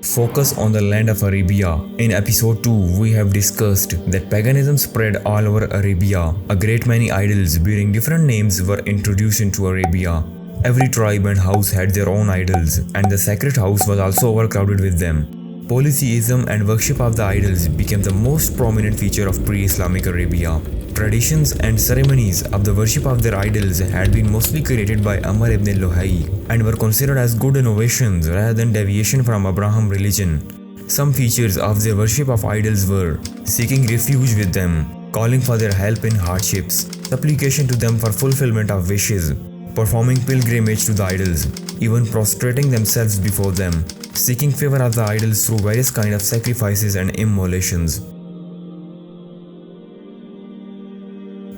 Focus on the land of Arabia. In episode 2, we have discussed that paganism spread all over Arabia. A great many idols bearing different names were introduced into Arabia. Every tribe and house had their own idols, and the sacred house was also overcrowded with them. Polytheism and worship of the idols became the most prominent feature of pre-Islamic Arabia. Traditions and ceremonies of the worship of their idols had been mostly created by Amr ibn Luhai and were considered as good innovations rather than deviation from Abraham religion. Some features of their worship of idols were seeking refuge with them, calling for their help in hardships, supplication to them for fulfillment of wishes, performing pilgrimage to the idols, even prostrating themselves before them, seeking favor of the idols through various kinds of sacrifices and immolations.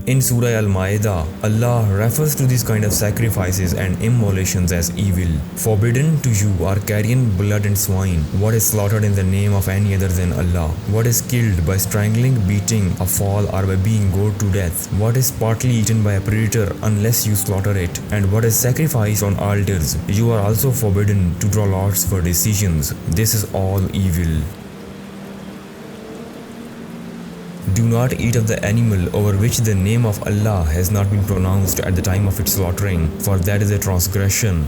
In Surah Al-Ma'idah, Allah refers to these kind of sacrifices and immolations as evil. Forbidden to you are carrion, blood and swine, what is slaughtered in the name of any other than Allah, what is killed by strangling, beating, a fall or by being gored to death, what is partly eaten by a predator unless you slaughter it, and what is sacrificed on altars. You are also forbidden to draw lots for decisions. This is all evil. Do not eat of the animal over which the name of Allah has not been pronounced at the time of its slaughtering, for that is a transgression.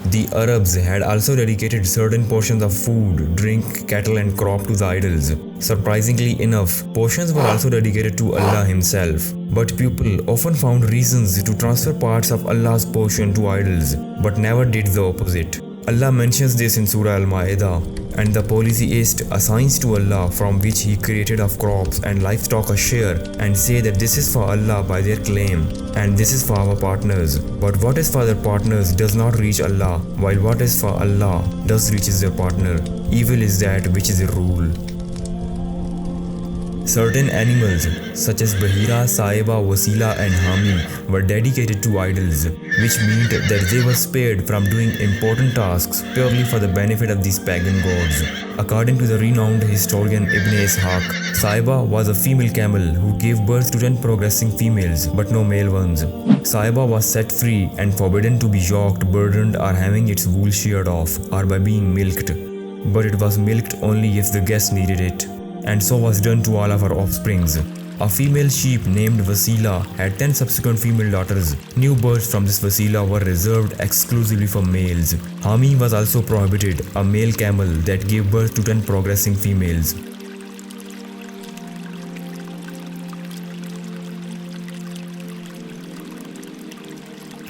The Arabs had also dedicated certain portions of food, drink, cattle and crop to the idols. Surprisingly enough, portions were also dedicated to Allah Himself. But people often found reasons to transfer parts of Allah's portion to idols, but never did the opposite. Allah mentions this in Surah Al-Ma'idah, and the polytheist assigns to Allah from which He created of crops and livestock a share and say that this is for Allah by their claim and this is for our partners. But what is for their partners does not reach Allah, while what is for Allah does reaches their partner. Evil is that which is a rule. Certain animals such as Bahira, Saiba, Wasila and Hami were dedicated to idols, which meant that they were spared from doing important tasks purely for the benefit of these pagan gods. According to the renowned historian Ibn Ishaq, Saiba was a female camel who gave birth to 10 progressing females but no male ones. Saiba was set free and forbidden to be yoked, burdened or having its wool sheared off or by being milked. But it was milked only if the guest needed it. And so was done to all of her offsprings. A female sheep named Wasila had 10 subsequent female daughters. New births from this Wasila were reserved exclusively for males. Hami was also prohibited, a male camel that gave birth to 10 progressing females.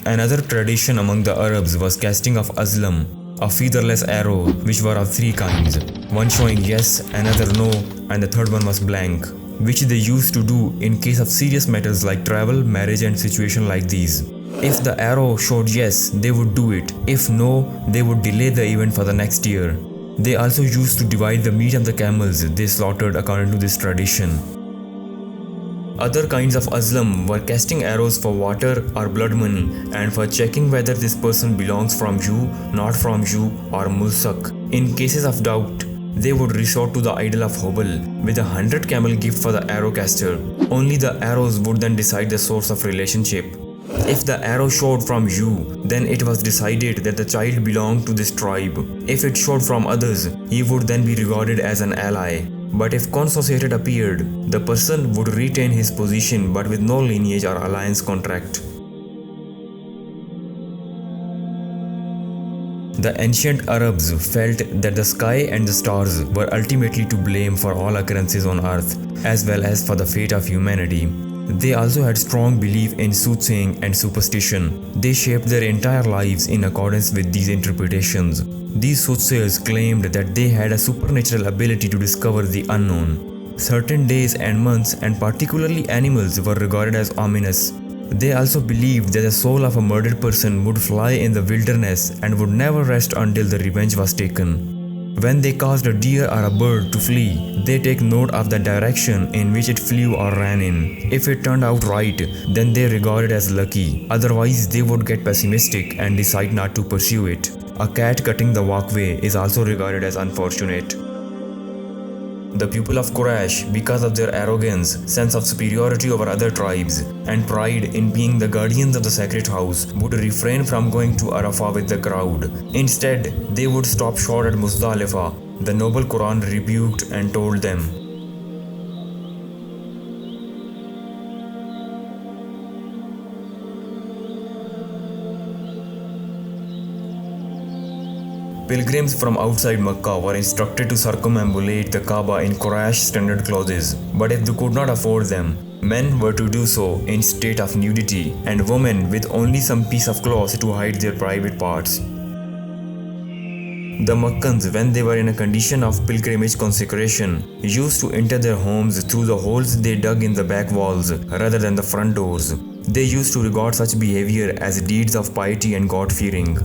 Another tradition among the Arabs was casting of Azlam, a featherless arrow, which were of 3 kinds, one showing yes, another no, and the third one was blank, which they used to do in case of serious matters like travel, marriage and situation like these. If the arrow showed yes, they would do it. If no, they would delay the event for the next year. They also used to divide the meat of the camels they slaughtered according to this tradition. Other kinds of Azlam were casting arrows for water or blood money and for checking whether this person belongs from you, not from you, or mulsak. In cases of doubt, they would resort to the idol of Hubal with 100 camel gift for the arrow caster. Only the arrows would then decide the source of relationship. If the arrow showed from you, then it was decided that the child belonged to this tribe. If it showed from others, he would then be regarded as an ally. But if consociated appeared, the person would retain his position but with no lineage or alliance contract. The ancient Arabs felt that the sky and the stars were ultimately to blame for all occurrences on earth, as well as for the fate of humanity. They also had strong belief in soothsaying and superstition. They shaped their entire lives in accordance with these interpretations. These soothsayers claimed that they had a supernatural ability to discover the unknown. Certain days and months, and particularly animals, were regarded as ominous. They also believed that the soul of a murdered person would fly in the wilderness and would never rest until the revenge was taken. When they caused a deer or a bird to flee, they take note of the direction in which it flew or ran in. If it turned out right, then they regard it as lucky. Otherwise, they would get pessimistic and decide not to pursue it. A cat cutting the walkway is also regarded as unfortunate. The people of Quraysh, because of their arrogance, sense of superiority over other tribes, and pride in being the guardians of the sacred house, would refrain from going to Arafah with the crowd. Instead, they would stop short at Muzdalifah. The noble Quran rebuked and told them, pilgrims from outside Mecca were instructed to circumambulate the Kaaba in Quraysh standard clothes, but if they could not afford them, men were to do so in state of nudity, and women with only some piece of cloth to hide their private parts. The Meccans, when they were in a condition of pilgrimage consecration, used to enter their homes through the holes they dug in the back walls rather than the front doors. They used to regard such behavior as deeds of piety and God-fearing.